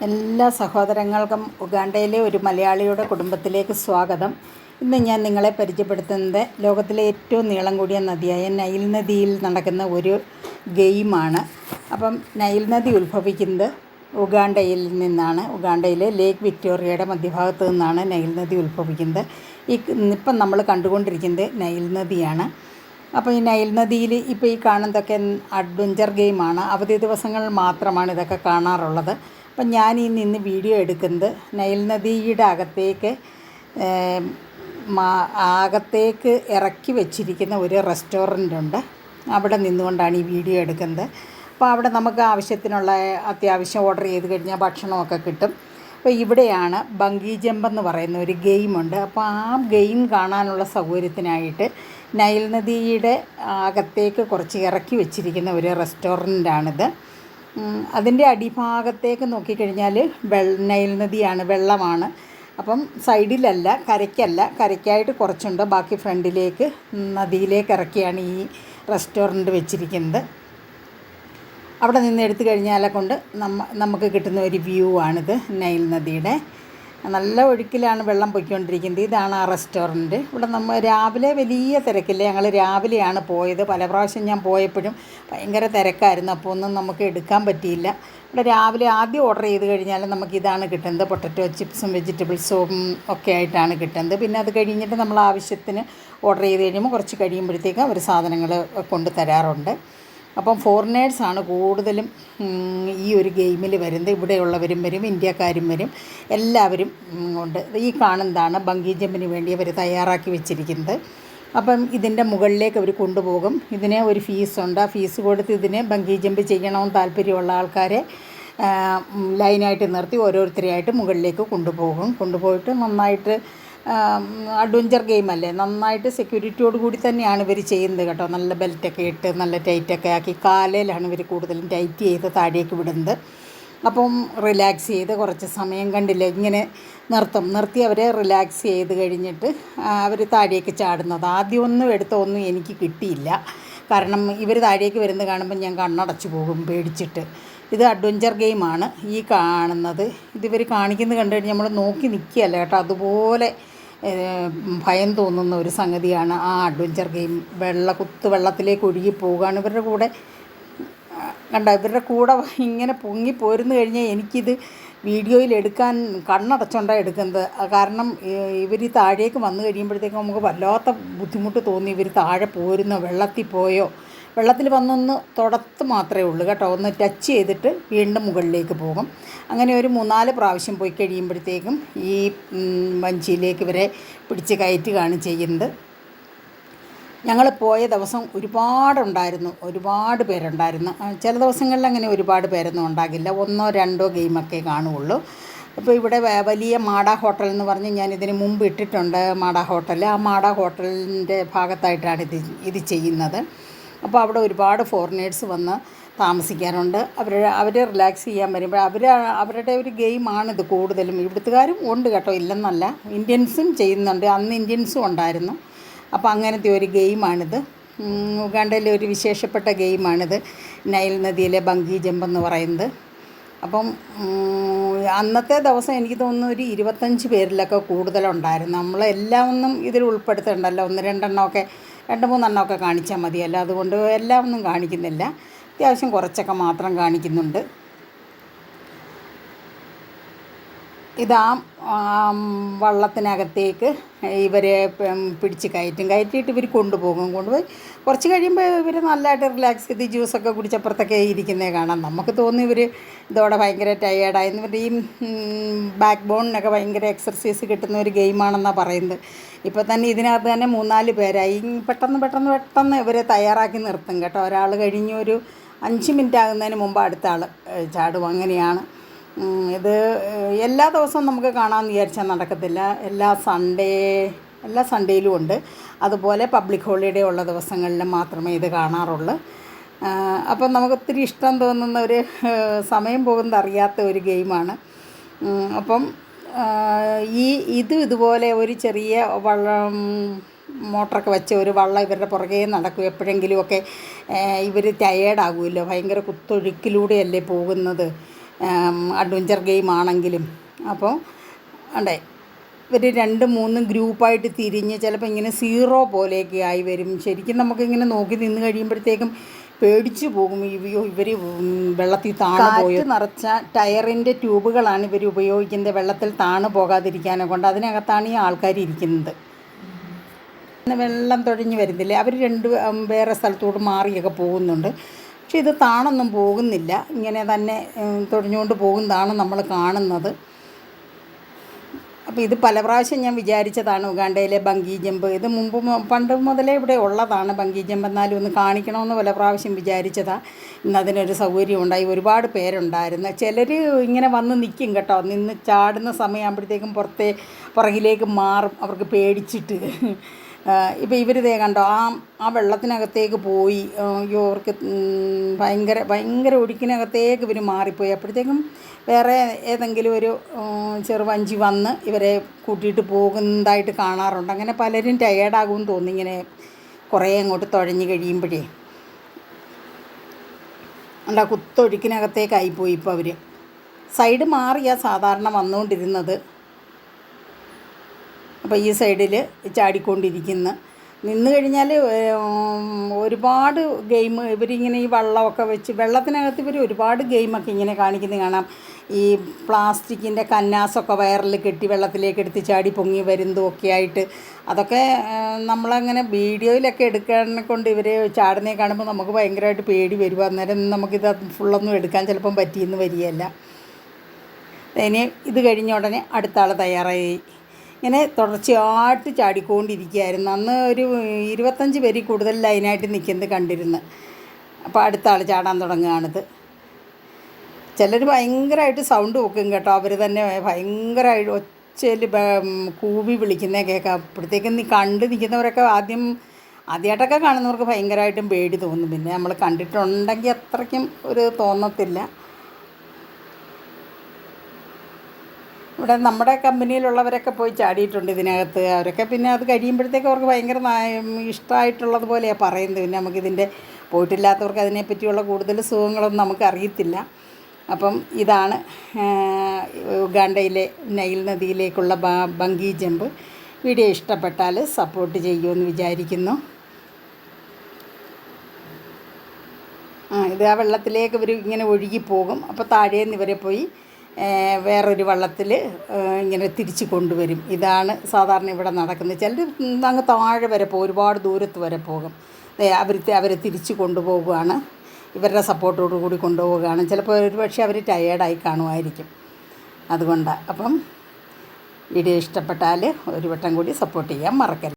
എല്ലാ സഹോദരങ്ങൾക്കും ഉഗാണ്ടയിലെ ഒരു മലയാളിയുടെ കുടുംബത്തിലേക്ക് സ്വാഗതം. ഇന്ന് ഞാൻ നിങ്ങളെ പരിചയപ്പെടുത്തുന്നത് ലോകത്തിലെ ഏറ്റവും നീളം കൂടിയ നദിയായ നൈൽ നദിയിൽ നടക്കുന്ന ഒരു ഗെയിമാണ്. അപ്പം നൈൽ നദി ഉത്ഭവിക്കുന്നത് ഉഗാണ്ടയിൽ നിന്നാണ്. ഉഗാണ്ടയിലെ ലേക്ക് വിക്ടോറിയയുടെ മധ്യഭാഗത്ത് നിന്നാണ് നൈൽ നദി ഉത്ഭവിക്കുന്നത്. ഇപ്പം നമ്മൾ കണ്ടുകൊണ്ടിരിക്കുന്നത് നൈൽ നദിയാണ്. അപ്പോൾ ഈ നൈൽ നദിയിൽ ഇപ്പോൾ ഈ കാണുന്നതൊക്കെ അഡ്വഞ്ചർ ഗെയിമാണ്. അവധി ദിവസങ്ങളിൽ മാത്രമാണ് ഇതൊക്കെ കാണാറുള്ളത്. അപ്പം ഞാൻ ഇന്ന് വീഡിയോ എടുക്കുന്നത് നൈൽ നദിയുടെ അകത്തേക്ക് ഇറക്കി വെച്ചിരിക്കുന്ന ഒരു റെസ്റ്റോറൻ്റ് ഉണ്ട്. അവിടെ നിന്നുകൊണ്ടാണ് ഈ വീഡിയോ എടുക്കുന്നത്. അപ്പോൾ അവിടെ നമുക്ക് ആവശ്യത്തിനുള്ള അത്യാവശ്യം ഓർഡർ ചെയ്ത് കഴിഞ്ഞാൽ ഭക്ഷണമൊക്കെ കിട്ടും. അപ്പോൾ ഇവിടെയാണ് ബംഗി ജമ്പ് എന്ന് പറയുന്ന ഒരു ഗെയിമുണ്ട്. അപ്പോൾ ആ ഗെയിം കാണാനുള്ള സൗകര്യത്തിനായിട്ട് നൈൽ നദിയുടെ അകത്തേക്ക് കുറച്ച് ഇറക്കി വെച്ചിരിക്കുന്ന ഒരു റെസ്റ്റോറൻ്റാണിത്. അതിൻ്റെ അടിഭാഗത്തേക്ക് നോക്കിക്കഴിഞ്ഞാൽ നൈൽ നദിയാണ്, വെള്ളമാണ്. അപ്പം സൈഡിലല്ല, കരയ്ക്കായിട്ട് കുറച്ചുണ്ട്. ബാക്കി ഫ്രണ്ടിലേക്ക് നദിയിലേക്ക് ഇറക്കിയാണ് ഈ റെസ്റ്റോറൻറ്റ് വെച്ചിരിക്കുന്നത്. അവിടെ നിന്ന് എടുത്തു കഴിഞ്ഞാൽ കൊണ്ട് നമുക്ക് കിട്ടുന്ന ഒരു വ്യൂ ആണിത്. നൈൽ നദിയുടെ നല്ല ഒഴുക്കിലാണ് വെള്ളം പൊയ്ക്കൊണ്ടിരിക്കുന്നത്. ഇതാണ് ആ റെസ്റ്റോറൻറ്റ്. ഇവിടെ രാവിലെ വലിയ തിരക്കില്ല. ഞങ്ങൾ രാവിലെയാണ് പോയത്. പല പ്രാവശ്യം ഞാൻ പോയപ്പോഴും ഭയങ്കര തിരക്കായിരുന്നു. അപ്പോൾ ഒന്നും നമുക്ക് എടുക്കാൻ പറ്റിയില്ല. ഇവിടെ രാവിലെ ആദ്യം ഓർഡർ ചെയ്ത് കഴിഞ്ഞാൽ നമുക്കിതാണ് കിട്ടുന്നത്. പൊട്ടറ്റോ ചിപ്സും വെജിറ്റബിൾസും ഒക്കെ ആയിട്ടാണ് കിട്ടുന്നത്. പിന്നെ അത് കഴിഞ്ഞിട്ട് നമ്മൾ ആവശ്യത്തിന് ഓർഡർ ചെയ്ത് കഴിയുമ്പോൾ കുറച്ച് കഴിയുമ്പോഴത്തേക്കും അവർ സാധനങ്ങൾ കൊണ്ട് തരാറുണ്ട്. അപ്പം ഫോറിനേഴ്സാണ് കൂടുതലും ഈ ഒരു ഗെയിമിൽ വരുന്നത്. ഇവിടെയുള്ളവരും വരും, ഇന്ത്യക്കാരും വരും, എല്ലാവരും ഉണ്ട്. ഈ കാണുന്നതാണ് ബംഗി ജമ്പിന് വേണ്ടി അവർ തയ്യാറാക്കി വെച്ചിരിക്കുന്നത്. അപ്പം ഇതിൻ്റെ മുകളിലേക്ക് അവർ കൊണ്ടുപോകും. ഇതിന് ഒരു ഫീസുണ്ട്. ആ ഫീസ് കൊടുത്ത് ഇതിനെ ബംഗി ജമ്പ് ചെയ്യണമെന്ന് താല്പര്യമുള്ള ആൾക്കാരെ ലൈനായിട്ട് നിർത്തി ഓരോരുത്തരെയായിട്ട് മുകളിലേക്ക് കൊണ്ടുപോയിട്ട് നന്നായിട്ട് അഡ്വഞ്ചർ ഗെയിമല്ലേ, നന്നായിട്ട് സെക്യൂരിറ്റിയോട് കൂടി തന്നെയാണ് ഇവർ ചെയ്യുന്നത് കേട്ടോ. നല്ല ബെൽറ്റൊക്കെ ഇട്ട് നല്ല ടൈറ്റൊക്കെ ആക്കി കാലയിലാണ് ഇവർ കൂടുതലും ടൈറ്റ് ചെയ്ത് താഴേക്ക് വിടുന്നത്. അപ്പം റിലാക്സ് ചെയ്ത് കുറച്ച് സമയം കണ്ടില്ലേ ഇങ്ങനെ നിർത്തി അവരെ റിലാക്സ് ചെയ്ത് കഴിഞ്ഞിട്ട് അവർ താഴേക്ക് ചാടുന്നത്. ആദ്യമൊന്നും ഒന്നും എനിക്ക് കിട്ടിയില്ല. കാരണം ഇവർ താഴേക്ക് വരുന്നത് കാണുമ്പോൾ ഞാൻ കണ്ണടച്ചു പോകും പേടിച്ചിട്ട്. ഇത് അഡ്വഞ്ചർ ഗെയിമാണ് ഈ കാണുന്നത്. ഇതിവർ കാണിക്കുന്നത് കണ്ടു കഴിഞ്ഞാൽ നമ്മൾ നോക്കി നിൽക്കുകയല്ല കേട്ടോ, അതുപോലെ ഭയം തോന്നുന്ന ഒരു സംഗതിയാണ് ആ അഡ്വഞ്ചർ ഗെയിം. വെള്ളത്തിലേക്ക് ഒഴുകി പോവുകയാണ്. ഇവരുടെ കൂടെ ഇങ്ങനെ പൊങ്ങി പോരുന്നു കഴിഞ്ഞാൽ എനിക്കിത് വീഡിയോയിൽ എടുക്കാൻ കണ്ണടച്ചുകൊണ്ടാണ് എടുക്കുന്നത്. കാരണം ഇവർ താഴേക്ക് വന്നു കഴിയുമ്പോഴത്തേക്കും നമുക്ക് വല്ലാത്ത ബുദ്ധിമുട്ട് തോന്നി. ഇവർ താഴെ പോരുന്നോ, വെള്ളത്തിൽ പോയോ, വെള്ളത്തിൽ വന്നൊന്ന് തുടത്ത് മാത്രമേ ഉള്ളൂ കേട്ടോ. ഒന്ന് ടച്ച് ചെയ്തിട്ട് വീണ്ടും മുകളിലേക്ക് പോകും. അങ്ങനെ ഒരു 3-4 പ്രാവശ്യം പോയി കഴിയുമ്പോഴത്തേക്കും ഈ വഞ്ചിയിലേക്ക് ഇവരെ പിടിച്ച് കയറ്റുകയാണ് ചെയ്യുന്നത്. ഞങ്ങൾ പോയ ദിവസം ഒരുപാട് പേരുണ്ടായിരുന്നു. ചില ദിവസങ്ങളിൽ അങ്ങനെ ഒരുപാട് പേരൊന്നും ഉണ്ടാകില്ല, 1-2 ഗെയിമൊക്കെ കാണുകയുള്ളൂ. ഇപ്പോൾ ഇവിടെ വലിയ മാഡ ഹോട്ടൽ എന്ന് പറഞ്ഞ് ഞാൻ ഇതിന് മുമ്പ് ഇട്ടിട്ടുണ്ട്. മാഡ ഹോട്ടൽ, ആ മാഡ ഹോട്ടലിൻ്റെ ഭാഗത്തായിട്ടാണ് ഇത് ചെയ്യുന്നത്. അപ്പോൾ അവിടെ ഒരുപാട് ഫോറിനേഴ്സ് വന്ന് താമസിക്കാറുണ്ട്. അവർ റിലാക്സ് ചെയ്യാൻ വരുമ്പോൾ അവരുടെ ഒരു ഗെയിമാണിത് കൂടുതലും. ഇവിടുത്തുകാരും ഉണ്ട് കേട്ടോ, ഇല്ലെന്നല്ല, ഇന്ത്യൻസും ചെയ്യുന്നുണ്ട്. അന്ന് ഇന്ത്യൻസും ഉണ്ടായിരുന്നു. അപ്പോൾ അങ്ങനത്തെ ഒരു ഗെയിമാണിത്. ഉഗാണ്ടയിലെ ഒരു വിശേഷപ്പെട്ട ഗെയിമാണിത്, നൈൽ നദിയിലെ ബംഗി ജമ്പ് എന്ന് പറയുന്നത്. അപ്പം അന്നത്തെ ദിവസം എനിക്ക് തോന്നുന്നു ഒരു 25 പേരിലൊക്കെ കൂടുതലുണ്ടായിരുന്നു. നമ്മളെല്ലാം ഒന്നും ഇതിൽ ഉൾപ്പെടുത്തണ്ടല്ലോ, 1-2 എണ്ണമൊക്കെ 2-3 എണ്ണമൊക്കെ കാണിച്ചാൽ മതിയല്ലോ. അതുകൊണ്ട് എല്ലാം ഒന്നും കാണിക്കുന്നില്ല, അത്യാവശ്യം കുറച്ചൊക്കെ മാത്രം കാണിക്കുന്നുണ്ട്. ഇതാ വള്ളത്തിനകത്തേക്ക് ഇവരെ പിടിച്ച് കയറ്റിയിട്ട് ഇവർ കൊണ്ടുപോയി കുറച്ച് കഴിയുമ്പോൾ ഇവർ നല്ലതായിട്ട് റിലാക്സ് ചെയ്ത് ജ്യൂസൊക്കെ കുടിച്ചപ്പുറത്തൊക്കെ ഇരിക്കുന്നത് കാണാം. നമുക്ക് തോന്നി ഇവർ ഇതോടെ ഭയങ്കര ടയേർഡായി. ഇവരുടെ ഈ ബാക്ക് ബോണിനൊക്കെ ഭയങ്കര എക്സർസൈസ് കിട്ടുന്ന ഒരു ഗെയിമാണെന്നാണ് പറയുന്നത്. ഇപ്പോൾ തന്നെ ഇതിനകത്ത് തന്നെ 3-4 പേരായി. പെട്ടെന്ന് ഇവരെ തയ്യാറാക്കി നിർത്തും കേട്ടോ. ഒരാൾ കഴിഞ്ഞ് ഒരു 5 മിനിറ്റ് ആകുന്നതിന് മുമ്പ് അടുത്ത ആൾ ചാടും. അങ്ങനെയാണ് ഇത്. എല്ലാ ദിവസവും നമുക്ക് കാണാമെന്ന് വിചാരിച്ചാൽ നടക്കത്തില്ല. എല്ലാ സൺഡേയിലും ഉണ്ട്. അതുപോലെ പബ്ലിക് ഹോളിഡേ ഉള്ള ദിവസങ്ങളിൽ മാത്രമേ ഇത് കാണാറുള്ളൂ. അപ്പം നമുക്ക് ഒത്തിരി ഇഷ്ടം തോന്നുന്ന ഒരു സമയം പോകുന്നത് അറിയാത്ത ഒരു ഗെയിമാണ്. അപ്പം ഇതുപോലെ ഒരു ചെറിയ വള്ളം മോട്ടറൊക്കെ വെച്ച് ഒരു വള്ളം ഇവരുടെ പുറകെ നടക്കും. എപ്പോഴെങ്കിലുമൊക്കെ ഇവർ ടയേർഡാകുമല്ലോ, ഭയങ്കര കുത്തൊഴുക്കിലൂടെയല്ലേ പോകുന്നത്. അഡ്വഞ്ചർ ഗെയിം ആണെങ്കിലും. അപ്പോൾ അണ്ടേ ഇവർ 2-3 ഗ്രൂപ്പായിട്ട് തിരിഞ്ഞ് ചിലപ്പോൾ ഇങ്ങനെ സീറോ പോലെയൊക്കെ ആയി വരും. ശരിക്കും നമുക്കിങ്ങനെ നോക്കി നിന്ന് കഴിയുമ്പോഴത്തേക്കും പേടിച്ചു പോകും. ഇവർ വെള്ളത്തിൽ താണു പോയി നിറച്ച ടയറിൻ്റെ ട്യൂബുകളാണ് ഇവർ ഉപയോഗിക്കുന്നത് വെള്ളത്തിൽ താണു പോകാതിരിക്കാനെ കൊണ്ട്. അതിനകത്താണ് ഈ ആൾക്കാർ ഇരിക്കുന്നത്. വെള്ളം തൊഴിഞ്ഞ് വരുന്നില്ലേ, അവർ വേറെ സ്ഥലത്തോട്ട് മാറിയൊക്കെ പോകുന്നുണ്ട്. പക്ഷെ ഇത് താണൊന്നും പോകുന്നില്ല, ഇങ്ങനെ തന്നെ തൊഴിഞ്ഞുകൊണ്ട് പോകുന്നതാണ് നമ്മൾ കാണുന്നത്. അപ്പോൾ ഇത് പല പ്രാവശ്യം ഞാൻ വിചാരിച്ചതാണ് ഉഗാണ്ടയിലെ ബങ്കി ജമ്പ്. ഇത് പണ്ട് മുതലേ ഇവിടെ ഉള്ളതാണ് ബങ്കി ജമ്പ്. എന്നാലും ഒന്ന് കാണിക്കണമെന്ന് പല പ്രാവശ്യം വിചാരിച്ചതാണ്. ഇന്ന് അതിനൊരു സൗകര്യം ഉണ്ടായി. ഒരുപാട് പേരുണ്ടായിരുന്നു. ചിലർ ഇങ്ങനെ വന്ന് നിൽക്കും കേട്ടോ. നിന്ന് ചാടുന്ന സമയമാകുമ്പോഴത്തേക്കും പുറകിലേക്ക് മാറും, അവർക്ക് പേടിച്ചിട്ട്. ഇപ്പോൾ ഇവരിതേ കണ്ടോ, ആ വെള്ളത്തിനകത്തേക്ക് പോയി. അവർക്ക് ഭയങ്കര ഒഴുക്കിനകത്തേക്ക് ഇവർ മാറിപ്പോയി. അപ്പോഴത്തേക്കും വേറെ ഏതെങ്കിലും ഒരു ചെറുവഞ്ചി വന്ന് ഇവരെ കൂട്ടിയിട്ട് പോകുന്നതായിട്ട് കാണാറുണ്ട്. അങ്ങനെ പലരും ടയേർഡാകുമെന്ന് തോന്നി ഇങ്ങനെ കുറേ അങ്ങോട്ട് തുഴഞ്ഞ് കഴിയുമ്പോഴേ. അല്ല, കുത്തൊഴുക്കിനകത്തേക്കായിപ്പോയി ഇപ്പോൾ അവർ. സൈഡ് മാറിയാണ് സാധാരണ വന്നുകൊണ്ടിരുന്നത്. അപ്പോൾ ഈ സൈഡിൽ ചാടിക്കൊണ്ടിരിക്കുന്നു. നിന്ന് കഴിഞ്ഞാൽ ഒരുപാട് ഗെയിം ഇവരിങ്ങനെ ഈ വള്ളമൊക്കെ വെച്ച് വെള്ളത്തിനകത്ത് ഇവർ ഒരുപാട് ഗെയിമൊക്കെ ഇങ്ങനെ കാണിക്കുന്നത് കാണാം. ഈ പ്ലാസ്റ്റിക്കിൻ്റെ കന്നാസൊക്കെ വയറിൽ കെട്ടി വെള്ളത്തിലേക്ക് എടുത്ത് ചാടി പൊങ്ങി വരുന്നതൊക്കെ ആയിട്ട്. അതൊക്കെ നമ്മളങ്ങനെ വീഡിയോയിലൊക്കെ എടുക്കാനെ കൊണ്ട് ഇവർ ചാടുന്നേ കാണുമ്പോൾ നമുക്ക് ഭയങ്കരമായിട്ട് പേടി വരും. അന്നേരം നമുക്കിത് ഫുള്ളൊന്നും എടുക്കാൻ ചിലപ്പം പറ്റിയെന്ന് വരികയല്ല. ഇനി ഇത് കഴിഞ്ഞ ഉടനെ അടുത്ത ആൾ തയ്യാറായി. ഇങ്ങനെ തുടർച്ചയായിട്ട് ചാടിക്കൊണ്ടിരിക്കുകയായിരുന്നു. അന്ന് ഒരു 25 പേരിൽ കൂടുതൽ ലൈനായിട്ട് നിൽക്കുന്നത് കണ്ടിരുന്നു. അപ്പോൾ അടുത്ത ആൾ ചാടാൻ തുടങ്ങുകയാണിത്. ചിലർ ഭയങ്കരമായിട്ട് സൗണ്ട് വെക്കും കേട്ടോ. അവർ തന്നെ ഭയങ്കരമായിട്ട് ഒച്ചയിൽ കൂവി വിളിക്കുന്നേ കേൾക്കാം. അപ്പോഴത്തേക്കും കണ്ട് നിൽക്കുന്നവരൊക്കെ ആദ്യമായിട്ടൊക്കെ കാണുന്നവർക്ക് ഭയങ്കരമായിട്ടും പേടി തോന്നും. പിന്നെ നമ്മൾ കണ്ടിട്ടുണ്ടെങ്കിൽ അത്രയ്ക്കും ഒരു തോന്നത്തില്ല. ഇവിടെ നമ്മുടെ കമ്പനിയിലുള്ളവരൊക്കെ പോയി ചാടിയിട്ടുണ്ട് ഇതിനകത്ത്. അവരൊക്കെ പിന്നെ അത് കഴിയുമ്പോഴത്തേക്ക് അവർക്ക് ഭയങ്കര ഇഷ്ടമായിട്ടുള്ളതുപോലെയാണ് പറയുന്നത്. പിന്നെ നമുക്കിതിൻ്റെ പോയിട്ടില്ലാത്തവർക്ക് അതിനെപ്പറ്റിയുള്ള കൂടുതൽ സുഖങ്ങളൊന്നും നമുക്കറിയത്തില്ല. അപ്പം ഇതാണ് ഉഗാണ്ടയിലെ നൈൽ നദിയിലേക്കുള്ള ബങ്കി ജമ്പ്. വീഡിയോ ഇഷ്ടപ്പെട്ടാൽ സപ്പോർട്ട് ചെയ്യുമെന്ന് വിചാരിക്കുന്നു. ഇത് ആ വെള്ളത്തിലേക്ക് ഇവർ ഇങ്ങനെ ഒഴുകിപ്പോകും. അപ്പോൾ താഴേന്ന് ഇവരെ പോയി വേറൊരു വള്ളത്തിൽ ഇങ്ങനെ തിരിച്ച് കൊണ്ടുവരും. ഇതാണ് സാധാരണ ഇവിടെ നടക്കുന്നത്. ചിലർ അങ്ങ് താഴെ വരെ പോകും, ഒരുപാട് ദൂരത്ത് വരെ പോകും. അവരെ തിരിച്ച് കൊണ്ടുപോവുകയാണ്, ഇവരുടെ സപ്പോർട്ടോടു കൂടി കൊണ്ടുപോവുകയാണ്. ചിലപ്പോൾ ഒരുപക്ഷെ അവർ ടയേർഡായി കാണുമായിരിക്കും, അതുകൊണ്ടാണ്. അപ്പം വീഡിയോ ഇഷ്ടപ്പെട്ടാൽ ഒരു വട്ടം കൂടി സപ്പോർട്ട് ചെയ്യാൻ മറക്കരുത്.